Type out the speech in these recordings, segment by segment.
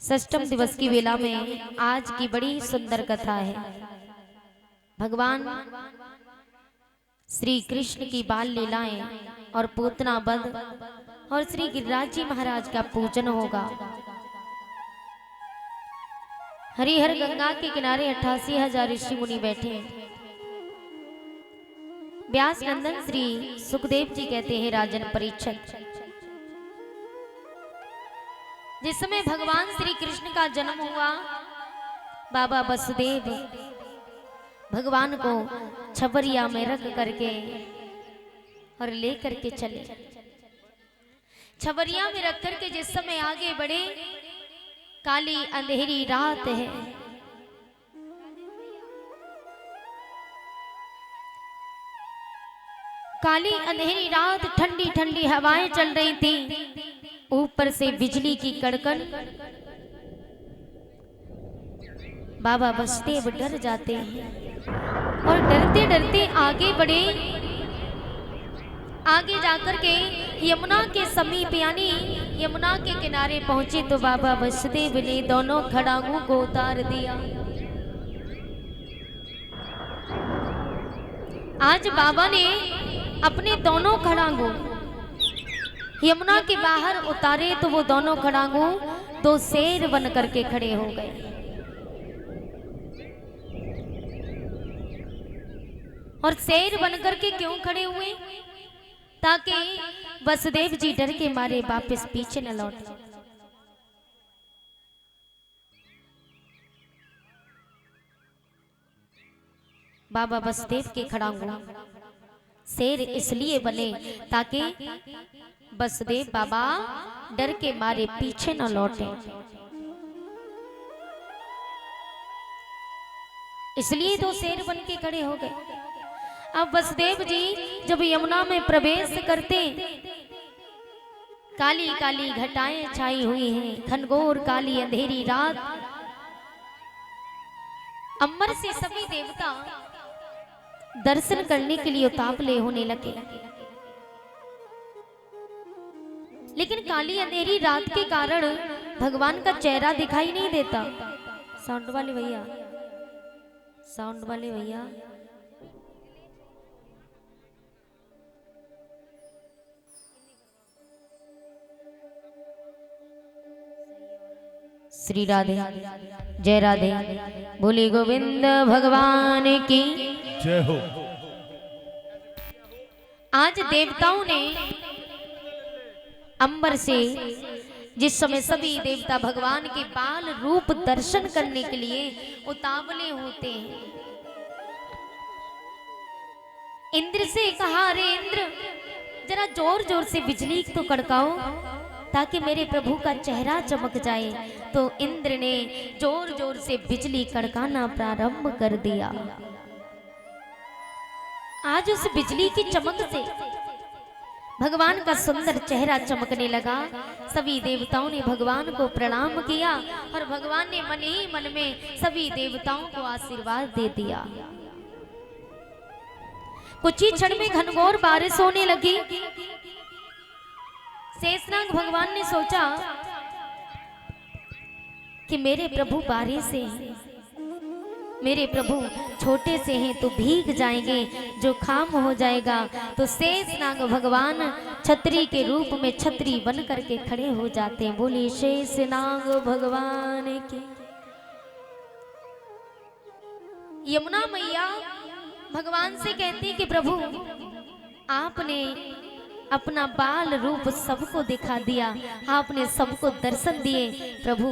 षष्ठम दिवस की वेला में आज की बड़ी सुंदर कथा है। भगवान श्री कृष्ण की बाल लीलाएं और पूतना वध और श्री गिरिराज जी महाराज का पूजन होगा। हरिहर गंगा के किनारे 88,000 ऋषि मुनि बैठे हैं। व्यास नंदन श्री सुखदेव जी कहते हैं, राजन परीक्षित, जिस समय भगवान श्री कृष्ण का जन्म हुआ, बाबा वसुदेव भगवान को छबरिया में रख करके और ले करके चले। छबरिया में रख करके जिस समय आगे बढ़े, काली अंधेरी रात है। काली अंधेरी रात, ठंडी ठंडी हवाएं चल रही थी, ऊपर से बिजली की कड़कन। बाबा वसुदेव डर जाते हैं और डरते डरते आगे बढ़े। आगे जाकर के यमुना के समीप यानी यमुना के किनारे पहुंचे तो बाबा वसुदेव ने दोनों खड़ांगों को उतार दिया। आज बाबा ने अपने दोनों खड़ांगों यमुना के बाहर उतारे तो वो दोनों खड़ांगों दो शेर बन करके खड़े हो गए। और शेर बन करके क्यों खड़े हुए? ताकि वसुदेव जी डर के मारे वापस पीछे न लौटे। बाबा वसुदेव के खड़ांगों शेर इसलिए बने ताकि वसुदेव बाबा डर के मारे पीछे न लौटे, इसलिए दो शेर बन के खड़े हो गए। अब वसुदेव जी जब यमुना में प्रवेश करते, काली काली घटाएं छाई हुई हैं, घनघोर काली अंधेरी रात। अंबर से सभी देवता दर्शन करने के लिए उतावले होने लगे, लेकिन काली अंधेरी रात के कारण भगवान का चेहरा दिखाई नहीं देता। साउंड वाले भैया, साउंड वाले भैया, श्री राधे जय राधे, बोले गोविंद भगवान की जय हो। आज देवताओं ने अंबर से जिस समय सभी देवता भगवान के बाल रूप दर्शन करने के लिए उतावले होते हैं, इंद्र से कहा, अरे इंद्र जरा जोर जोर से बिजली तो कड़काओ ताकि मेरे प्रभु का चेहरा चमक जाए। तो इंद्र ने जोर जोर से बिजली कड़काना प्रारंभ कर दिया। आज उस बिजली की चमक से भगवान का सुंदर चेहरा चमकने लगा। सभी देवताओं ने भगवान को प्रणाम किया और भगवान ने मन ही मन में सभी देवताओं को आशीर्वाद दे दिया। कुछ ही क्षण में घनघोर बारिश होने लगी। शेषनाग भगवान ने सोचा कि मेरे प्रभु बारिश से हैं, मेरे प्रभु छोटे से हैं तो भीग जाएंगे, जो खाम हो जाएगा। तो शेषनाग भगवान छतरी के रूप में छतरी बन करके खड़े हो जाते हैं। बोले शेषनाग भगवान की। यमुना मैया भगवान से कहती कि प्रभु आपने अपना बाल रूप सबको दिखा दिया, आपने सबको दर्शन दिए। प्रभु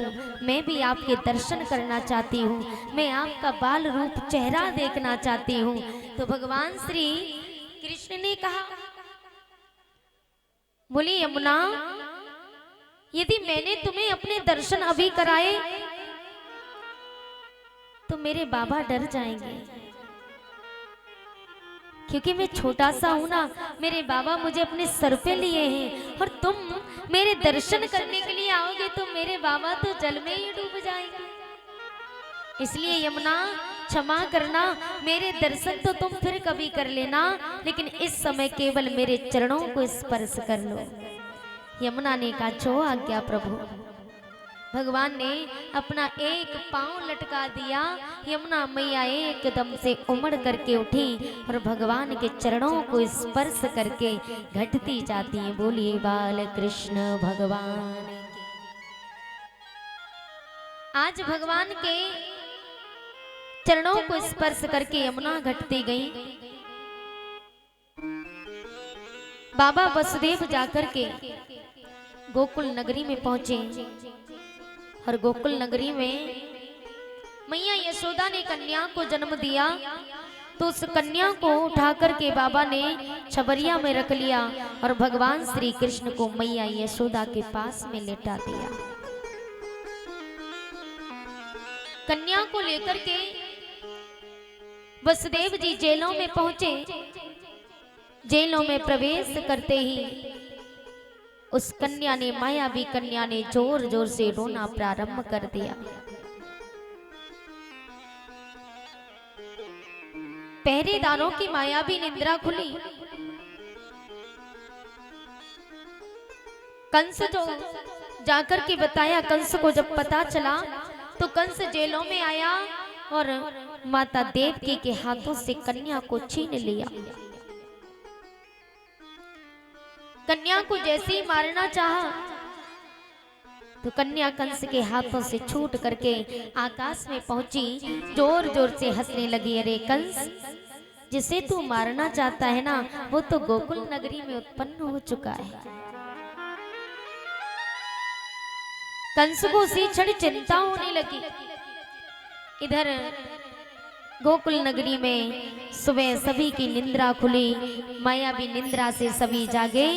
मैं भी आपके दर्शन करना चाहती हूँ, मैं आपका बाल रूप चेहरा देखना चाहती हूँ। तो भगवान श्री कृष्ण ने कहा, बोली यमुना यदि मैंने तुम्हें अपने दर्शन अभी कराए तो मेरे बाबा डर जाएंगे, क्योंकि मैं छोटा सा हूं ना, मेरे बाबा मुझे अपने सर पे लिए हैं और तुम मेरे दर्शन करने के लिए आओगे तो मेरे बाबा तो जल में ही डूब जाएंगे। इसलिए यमुना क्षमा करना, मेरे दर्शन तो तुम फिर कभी कर लेना, लेकिन इस समय केवल मेरे चरणों को स्पर्श कर लो। यमुना ने कहा, जो आज्ञा प्रभु। भगवान ने अपना एक पांव लटका दिया। यमुना मैया एकदम से उमड़ करके उठी और भगवान के चरणों को स्पर्श करके घटती जाती हैं। बोलिए बाल कृष्ण भगवान की। आज भगवान के चरणों को स्पर्श करके यमुना घटती गई। बाबा वसुदेव जाकर के गोकुल नगरी में पहुंचे और गोकुल नगरी में मैया यशोदा ने कन्या को जन्म दिया। तो उस कन्या को उठा करके बाबा ने छबरिया में रख लिया और भगवान श्री कृष्ण को मैया यशोदा के पास में लेटा दिया। कन्या को लेकर के वसुदेव जी जेलों में पहुंचे। जेलों में प्रवेश करते ही उस कन्या ने, मायावी कन्या ने जोर जोर से रोना प्रारंभ कर दिया। पहरेदारों की मायावी निंद्रा खुली। कंस जो जाकर के बताया, कंस को जब पता चला तो कंस जेलों में आया और माता देवकी के हाथों से कन्या को छीन लिया। कन्या को जैसे ही मारना चाहा तो कन्या कंस के हाथों से छूट करके आकाश में पहुंची। जोर जोर से हंसने लगी। अरे कंस, जिसे तू मारना चाहता है ना, वो तो गोकुल नगरी में उत्पन्न हो चुका है। कंस को उसी क्षण चिंता होने लगी। इधर गोकुल नगरी में सुबह सभी की निंद्रा खुली। मायावी निंद्रा से सभी जागे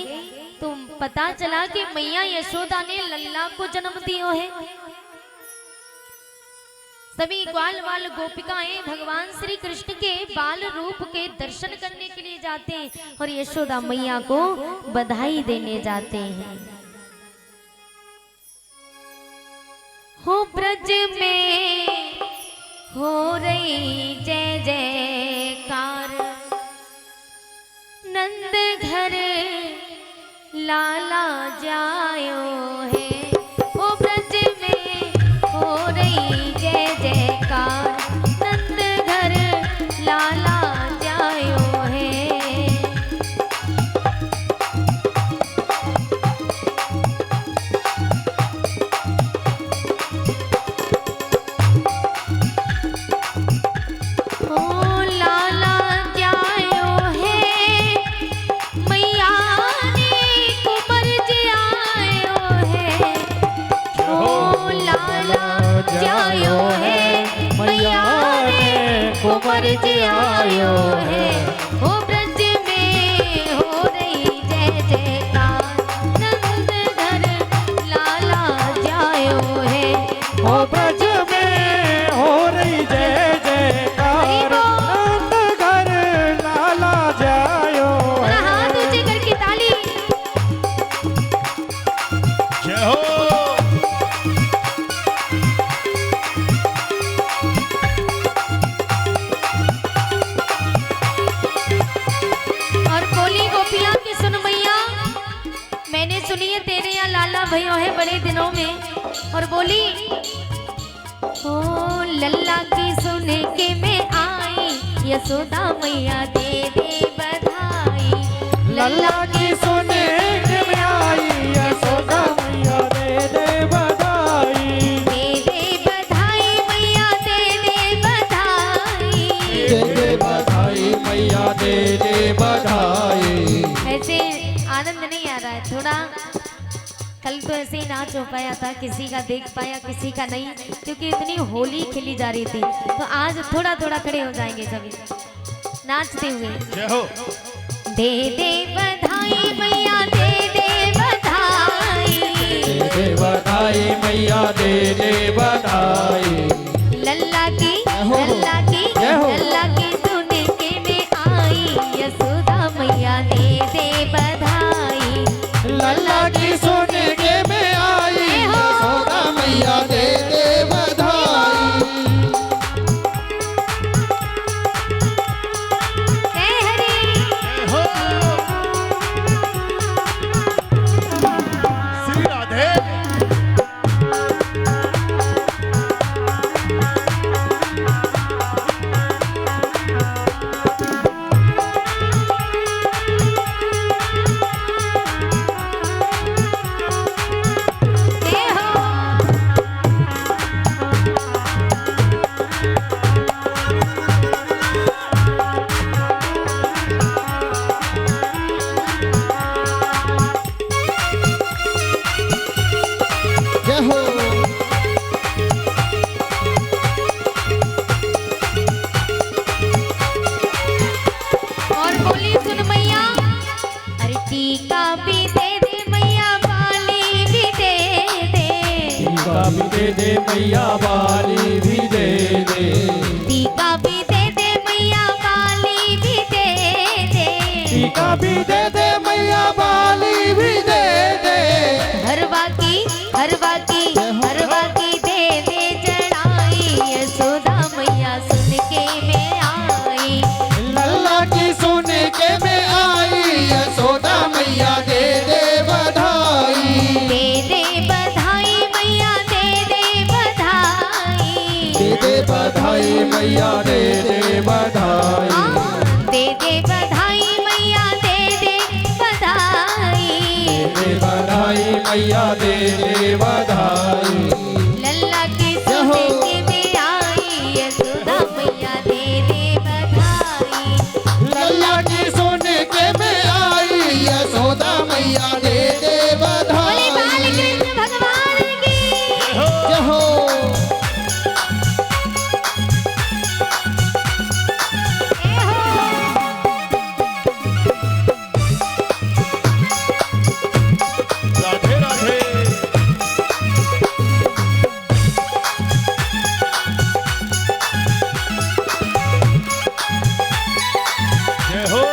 तो पता चला कि मैया यशोदा ने लल्ला को जन्म दियो है। सभी ग्वाल वाल गोपिकाएं भगवान श्री कृष्ण के बाल रूप के दर्शन करने के लिए जाते हैं और यशोदा मैया को बधाई देने जाते हैं। हो ब्रज में हो रही जय जयकार, नंद घर लाला जायो है। ओ ब्रज में हो रही जय जयकार, नंद घर लाला जायो है। कुंवर जी आयो है। ओ ब्रज में हो रही जय जयकार, नंद घर लाला जायो है। ओ ब्रज में हो रही जय जयकार, नंद घर लाला जायो है। हाथ ऊंचे करके ताली। जय हो। सुनिए तेरे यहाँ लाला भयो है बड़े दिनों में, और बोली ओ लल्ला की सुन के मैं आई, यशोदा मैया दे दे बधाई। लल्ला की सुन के मैं आई, यशोदा मैया दे दे बधाई। दे दे बधाई मैया दे दे बधाई, दे दे बधाई मैया दे दे बधाई। ऐसे आनंद नहीं आ रहा है थोड़ा। कल तो ऐसे ही नाच हो पाया था, किसी का देख पाया किसी का नहीं, क्योंकि इतनी होली खेली जा रही थी। तो आज थोड़ा थोड़ा खड़े हो जाएंगे सभी नाचते हुए। जय हो। दे दे बधाई मैया दे दे बधाई, दे दे बधाई मैया दे दे बधाई। लल्ला की लल्ला की लल्ला की सुन के मैं आई, यशोदा मैया दे दे बधाई। लल्ला की सुन के मैं आई, यशोदा मैया दे दे बधाई। जय हरि। हो। श्री राधे। टीका भी दे दे मैया बाली भी दे दे। टीका भी दे दे मैया बाली भी दे दे। टीका भी दे दे मैया बाली भी दे दे। हरवा की दे दे चढ़ाई यशोदा मैया सुन के मैं आई। लल्ला की सुन के मैं आई यशोदा मैया दे दे बधाई। दे दे बधाई मैया दे दे बधाई। दे दे बधाई मैया दे दे बधाई। दे दे बधाई मैया दे दे बधाई। दे बधाई मैया दे दे बधाई। लल्ला की सुन के मैं आई यशोदा मैया दे दे बधाई। लल्ला की सुन के मैं आई यशोदा मैया दे दे बोले बधाई। बालकृष्ण भगवान की जय हो। जय हो। राधे राधे। जय हो।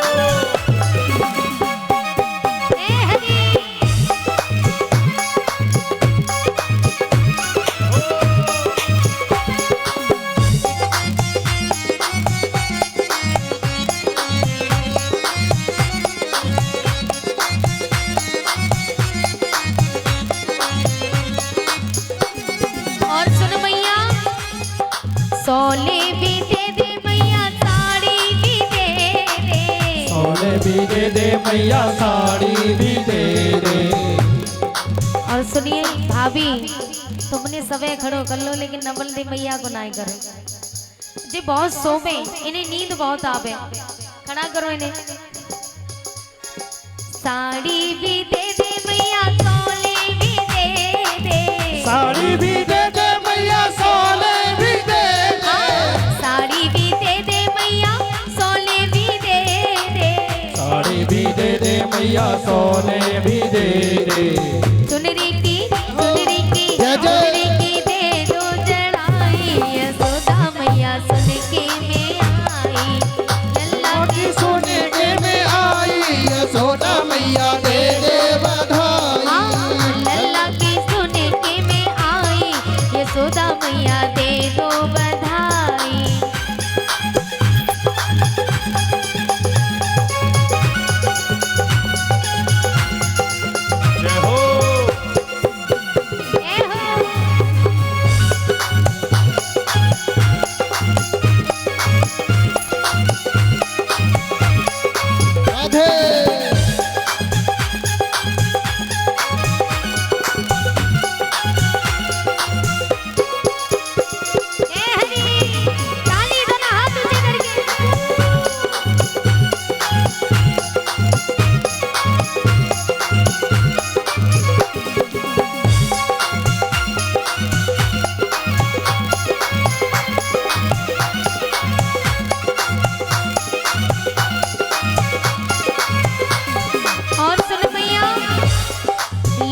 जय हरि। और सुन मैया सोले भी दे दे मैया साड़ी भी दे दे। सोने भी दे दे मैया साड़ी भी दे दे। और सुनिए भाभी तुमने सबे खड़ो कर लो लेकिन नवल दे मैया को ना करो जी बहुत सोवे इन्हें नींद बहुत आवे खड़ा करो इन्हें। साड़ी भी दे दे मैया सोले भी दे दे। साड़ी भी दे दे मैया सोने भी दे दे। साड़ी भी दे दे मैया सोले भी दे दे। साड़ी भी दे दे मैया सोने भी दे दे। चुनरी की जय जय। चुनरी की दे दो चढ़ाई यशोदा मैया सुन के मैं आई। लल्ला की सुन के मैं आई यशोदा मैया दे दे बधाई। लल्ला की सुन के मैं आई यशोदा मैया दे दो बधाई। जय हो। जय हो। राधे। जय हरि। ताली दोनों हाथ ऊंचे करके। और सुन मैया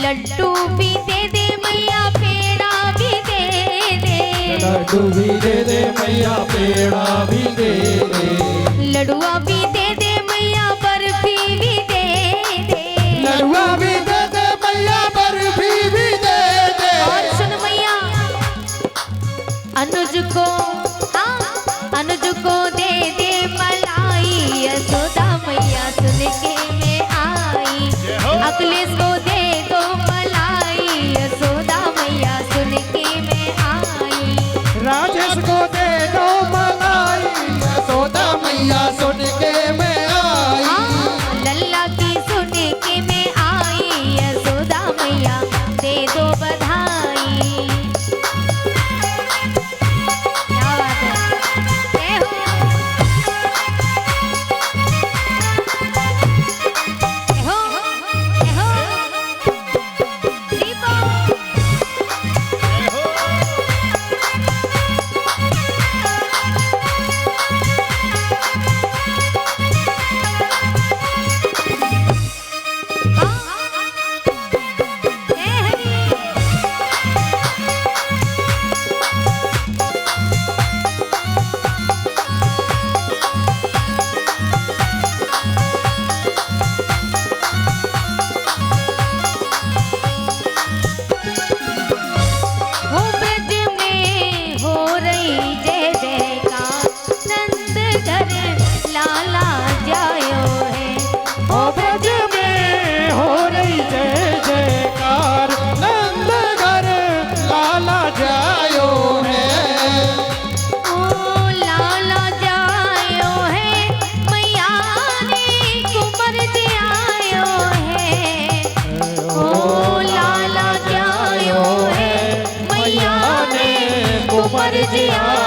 लड्डू भी दे दे मैया पेड़ा भी दे दे। लड्डू भी दे दे मैया पेड़ा भी दे दे। लडुआ भी दे दे मैया बर्फी भी दे दे। लड़ुआ भी दे दे मैया बर्फी भी दे दे। और सुन मैया अनुज को अनुज को दे दे मलाई यशोदा मैया सुन के मैं आई। अखिलेश को दे दो मलाई यशोदा मैया सुन के मैं आई। राजेश को दे दो मलाई यशोदा मैया सुन जी जी आई। आई। जी आई।